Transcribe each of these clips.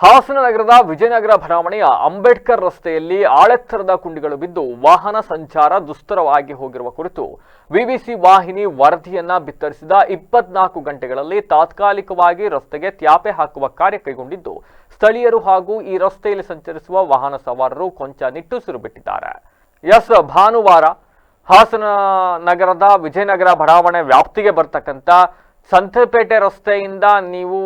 ಹಾಸನ ನಗರದ ವಿಜಯನಗರ ಬಡಾವಣೆಯ ಅಂಬೇಡ್ಕರ್ ರಸ್ತೆಯಲ್ಲಿ ಆಳೆತ್ತರದ ಗುಂಡಿಗಳು ಬಿದ್ದು ವಾಹನ ಸಂಚಾರ ದುಸ್ತರವಾಗಿ ಹೋಗಿರುವ ಕುರಿತು ವಿವಿಸಿ ವಾಹಿನಿ ವರದಿಯನ್ನ ಬಿತ್ತರಿಸಿದ 24 ಗಂಟೆಗಳಲ್ಲಿ ತಾತ್ಕಾಲಿಕವಾಗಿ ರಸ್ತೆಗೆ ತ್ಯಾಪೆ ಹಾಕುವ ಕಾರ್ಯ ಕೈಗೊಂಡಿದ್ದು ಸ್ಥಳೀಯರು ಹಾಗೂ ಈ ರಸ್ತೆಯಲ್ಲಿ ಸಂಚರಿಸುವ ವಾಹನ ಸವಾರರು ಕೊಂಚ ನಿಟ್ಟುಸಿರು ಬಿಟ್ಟಿದ್ದಾರೆ. ಭಾನುವಾರ ಹಾಸನ ನಗರದ ವಿಜಯನಗರ ಬಡಾವಣೆ ವ್ಯಾಪ್ತಿಗೆ ಬರ್ತಕ್ಕಂಥ ಸಂತೆಪೇಟೆ ರಸ್ತೆಯಿಂದ ನೀವು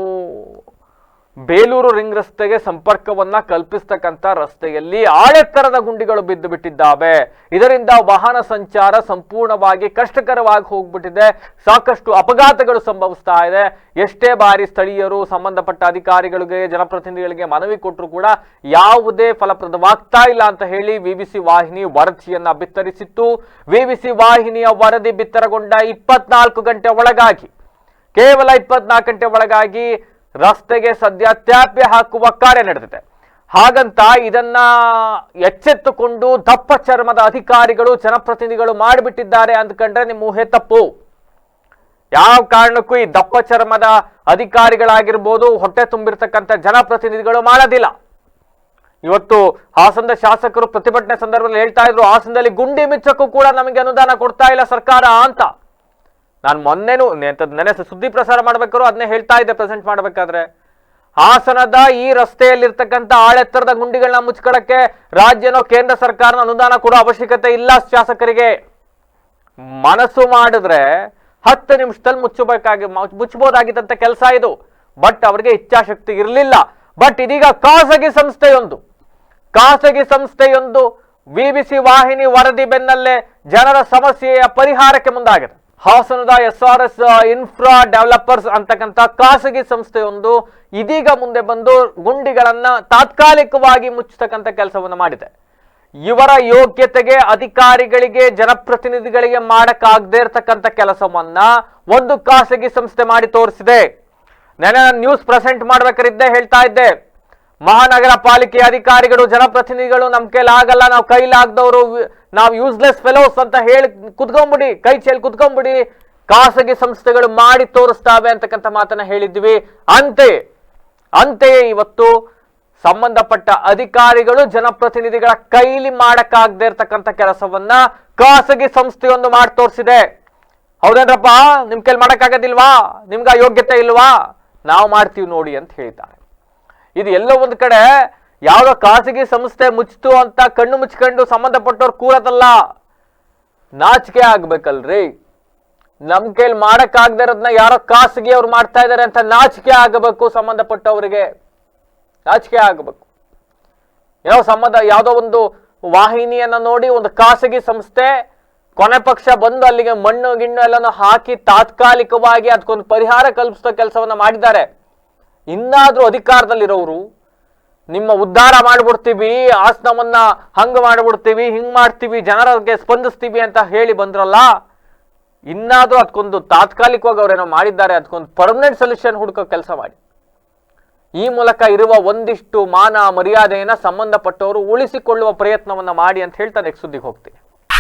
ಬೇಲೂರು ರಿಂಗ್ ರಸ್ತೆಗೆ ಸಂಪರ್ಕವನ್ನ ಕಲ್ಪಿಸತಕ್ಕಂತ ರಸ್ತೆಯಲ್ಲಿ ಆಳೆತ್ತರದ ಗುಂಡಿಗಳು ಬಿದ್ದು ಬಿಟ್ಟಿದ್ದಾವೆ. ಇದರಿಂದ ವಾಹನ ಸಂಚಾರ ಸಂಪೂರ್ಣವಾಗಿ ಕಷ್ಟಕರವಾಗಿ ಹೋಗ್ಬಿಟ್ಟಿದೆ. ಸಾಕಷ್ಟು ಅಪಘಾತಗಳು ಸಂಭವಿಸ್ತಾ ಇದೆ. ಎಷ್ಟೇ ಬಾರಿ ಸ್ಥಳೀಯರು ಸಂಬಂಧಪಟ್ಟ ಅಧಿಕಾರಿಗಳಿಗೆ ಜನಪ್ರತಿನಿಧಿಗಳಿಗೆ ಮನವಿ ಕೊಟ್ಟರು ಕೂಡ ಯಾವುದೇ ಫಲಪ್ರದವಾಗ್ತಾ ಇಲ್ಲ ಅಂತ ಹೇಳಿ ವಿವಿಸಿ ವಾಹಿನಿ ವರದಿಯನ್ನ ಬಿತ್ತರಿಸಿತ್ತು. ವಿವಿಸಿ ವಾಹಿನಿಯ ವರದಿ ಬಿತ್ತರಗೊಂಡ 24 ಗಂಟೆ ಒಳಗಾಗಿ ಕೇವಲ 24 ಗಂಟೆ ಒಳಗಾಗಿ ರಸ್ತೆಗೆ ಸದ್ಯ ತ್ಯಾಪೆ ಹಾಕುವ ಕಾರ್ಯ ನಡೆದಿದೆ. ಹಾಗಂತ ಇದನ್ನ ಎಚ್ಚೆತ್ತುಕೊಂಡು ದಪ್ಪ ಚರ್ಮದ ಅಧಿಕಾರಿಗಳು ಜನಪ್ರತಿನಿಧಿಗಳು ಮಾಡಿಬಿಟ್ಟಿದ್ದಾರೆ ಅಂದ್ಕೊಂಡ್ರೆ ನಿಮ್ಮ ಊಹೆ ತಪ್ಪು. ಯಾವ ಕಾರಣಕ್ಕೂ ಈ ದಪ್ಪ ಚರ್ಮದ ಅಧಿಕಾರಿಗಳಾಗಿರ್ಬೋದು, ಹೊಟ್ಟೆ ತುಂಬಿರ್ತಕ್ಕಂಥ ಜನಪ್ರತಿನಿಧಿಗಳು ಮಾಡೋದಿಲ್ಲ. ಇವತ್ತು ಹಾಸನದ ಶಾಸಕರು ಪ್ರತಿಭಟನೆ ಸಂದರ್ಭದಲ್ಲಿ ಹೇಳ್ತಾ ಇದ್ರು, ಹಾಸನದಲ್ಲಿ ಗುಂಡಿ ಮಿಚ್ಚಕ್ಕೂ ಕೂಡ ನಮಗೆ ಅನುದಾನ ಕೊಡ್ತಾ ಇಲ್ಲ ಸರ್ಕಾರ ಅಂತ. ನಾನು ನೆನೆ ಸುದ್ದಿ ಪ್ರಸಾರ ಮಾಡ್ಬೇಕಾದ್ರು ಅದನ್ನೇ ಹೇಳ್ತಾ ಇದ್ದೆ. ಪ್ರೆಸೆಂಟ್ ಮಾಡಬೇಕಾದ್ರೆ ಹಾಸನದ ಈ ರಸ್ತೆಯಲ್ಲಿರ್ತಕ್ಕಂಥ ಆಳೆತ್ತರದ ಗುಂಡಿಗಳನ್ನ ಮುಚ್ಕೊಳ್ಳಕ್ಕೆ ರಾಜ್ಯನೋ ಕೇಂದ್ರ ಸರ್ಕಾರನ ಅನುದಾನ ಕೊಡೋ ಅವಶ್ಯಕತೆ ಇಲ್ಲ. ಶಾಸಕರಿಗೆ ಮನಸ್ಸು ಮಾಡಿದ್ರೆ 10 ನಿಮಿಷದಲ್ಲಿ ಮುಚ್ಚಬಹುದಾಗಿದ್ದಂತ ಕೆಲಸ ಇದು. ಬಟ್ ಅವರಿಗೆ ಇಚ್ಛಾಶಕ್ತಿ ಇರಲಿಲ್ಲ. ಬಟ್ ಇದೀಗ ಖಾಸಗಿ ಸಂಸ್ಥೆಯೊಂದು ವಿಬಿಸಿ ವಾಹಿನಿ ವರದಿ ಬೆನ್ನಲ್ಲೇ ಜನರ ಸಮಸ್ಯೆಯ ಪರಿಹಾರಕ್ಕೆ ಮುಂದಾಗಿದೆ. ಹಾಸನದ SRS ಇನ್ಫ್ರಾ ಡೆವಲಪರ್ಸ್ ಅಂತಕ್ಕಂಥ ಖಾಸಗಿ ಸಂಸ್ಥೆಯೊಂದು ಇದೀಗ ಮುಂದೆ ಬಂದು ಗುಂಡಿಗಳನ್ನ ತಾತ್ಕಾಲಿಕವಾಗಿ ಮುಚ್ಚತಕ್ಕಂಥ ಕೆಲಸವನ್ನು ಮಾಡಿದೆ. ಇವರ ಯೋಗ್ಯತೆಗೆ ಅಧಿಕಾರಿಗಳಿಗೆ ಜನಪ್ರತಿನಿಧಿಗಳಿಗೆ ಮಾಡಕ್ಕಾಗದೇ ಇರತಕ್ಕಂಥ ಕೆಲಸವನ್ನ ಒಂದು ಖಾಸಗಿ ಸಂಸ್ಥೆ ಮಾಡಿ ತೋರಿಸಿದೆ. ನೆನೆ ನ್ಯೂಸ್ ಪ್ರೆಸೆಂಟ್ ಮಾಡ್ಬೇಕಾರಿದ್ದೆ ಹೇಳ್ತಾ ಇದ್ದೆ, ಮಹಾನಗರ ಪಾಲಿಕೆ ಅಧಿಕಾರಿಗಳು ಜನಪ್ರತಿನಿಧಿಗಳು ನಮ್ಮ ಕೈಲಾಗಲ್ಲ, ನಾವು ಕೈಲಾಗದವರು, ನಾವು ಯೂಸ್ಲೆಸ್ ಫೆಲೋಸ್ ಅಂತ ಹೇಳಿ ಕುತ್ಕೊಂಡ್ಬಿಡಿ, ಕೈ ಚೆಲ್ಲಿ ಕುತ್ಕೊಂಡ್ಬಿಡಿ, ಖಾಸಗಿ ಸಂಸ್ಥೆಗಳು ಮಾಡಿ ತೋರಿಸ್ತಾವೆ ಅಂತಕ್ಕಂಥ ಮಾತನ್ನ ಹೇಳಿದ್ವಿ. ಅಂತೆಯೇ ಇವತ್ತು ಸಂಬಂಧಪಟ್ಟ ಅಧಿಕಾರಿಗಳು ಜನಪ್ರತಿನಿಧಿಗಳ ಕೈಲಿ ಮಾಡಕ್ಕಾಗದೇ ಇರ್ತಕ್ಕಂಥ ಕೆಲಸವನ್ನ ಖಾಸಗಿ ಸಂಸ್ಥೆಯೊಂದು ಮಾಡಿ ತೋರಿಸಿದೆ. ಹೌದೇನ್ರಪ್ಪ, ನಿಮ್ ಕೈಲಿ ಮಾಡಕ್ಕಾಗೋದಿಲ್ವಾ? ನಿಮ್ಗ ಯೋಗ್ಯತೆ ಇಲ್ವಾ? ನಾವು ಮಾಡ್ತೀವಿ ನೋಡಿ ಅಂತ ಹೇಳಿದ್ದಾರೆ. ಇದು ಎಲ್ಲೋ ಒಂದು ಕಡೆ ಯಾವುದೋ ಖಾಸಗಿ ಸಂಸ್ಥೆ ಮುಚ್ಚಿತು ಅಂತ ಕಣ್ಣು ಮುಚ್ಕೊಂಡು ಸಂಬಂಧಪಟ್ಟವ್ರು ಕೂರದಲ್ಲ. ನಾಚಿಕೆ ಆಗ್ಬೇಕಲ್ರಿ. ನಮ್ ಕೈಲಿ ಮಾಡಕ್ಕಾಗದೇ ಇರೋದನ್ನ ಯಾರೋ ಖಾಸಗಿ ಅವ್ರು ಮಾಡ್ತಾ ಇದಾರೆ ಅಂತ ನಾಚಿಕೆ ಆಗಬೇಕು. ಸಂಬಂಧಪಟ್ಟವರಿಗೆ ನಾಚಿಕೆ ಆಗಬೇಕು. ಯಾವುದೋ ಒಂದು ವಾಹಿನಿಯನ್ನ ನೋಡಿ ಒಂದು ಖಾಸಗಿ ಸಂಸ್ಥೆ ಕೊನೆ ಪಕ್ಷ ಬಂದು ಅಲ್ಲಿಗೆ ಮಣ್ಣು ಗಿಣ್ಣು ಎಲ್ಲನೂ ಹಾಕಿ ತಾತ್ಕಾಲಿಕವಾಗಿ ಅದಕ್ಕೊಂದು ಪರಿಹಾರ ಕಲ್ಪಿಸೋ ಕೆಲಸವನ್ನ ಮಾಡಿದ್ದಾರೆ. ಇನ್ನಾದ್ರೂ ಅಧಿಕಾರದಲ್ಲಿರೋರು ನಿಮ್ಮ ಉದ್ಧಾರ ಮಾಡ್ಬಿಡ್ತೀವಿ, ಆಸನವನ್ನ ಹಂಗ ಮಾಡ್ಬಿಡ್ತೀವಿ, ಹಿಂಗ್ ಮಾಡ್ತೀವಿ, ಜನರಿಗೆ ಸ್ಪಂದಿಸ್ತೀವಿ ಅಂತ ಹೇಳಿ ಬಂದ್ರಲ್ಲ, ಇನ್ನಾದ್ರೂ ಅದಕ್ಕೊಂದು ತಾತ್ಕಾಲಿಕವಾಗಿ ಅವ್ರೇನೋ ಮಾಡಿದ್ದಾರೆ, ಅದಕ್ಕೊಂದು ಪರ್ಮನೆಂಟ್ ಸೊಲ್ಯೂಷನ್ ಹುಡುಕೋ ಕೆಲಸ ಮಾಡಿ. ಈ ಮೂಲಕ ಇರುವ ಒಂದಿಷ್ಟು ಮಾನ ಮರ್ಯಾದೆಯನ್ನ ಸಂಬಂಧಪಟ್ಟವರು ಉಳಿಸಿಕೊಳ್ಳುವ ಪ್ರಯತ್ನವನ್ನ ಮಾಡಿ ಅಂತ ಹೇಳ್ತಾ ನೆಕ್ಸ್ಟ್ ಸುದ್ದಿಗೆ ಹೋಗ್ತೀನಿ.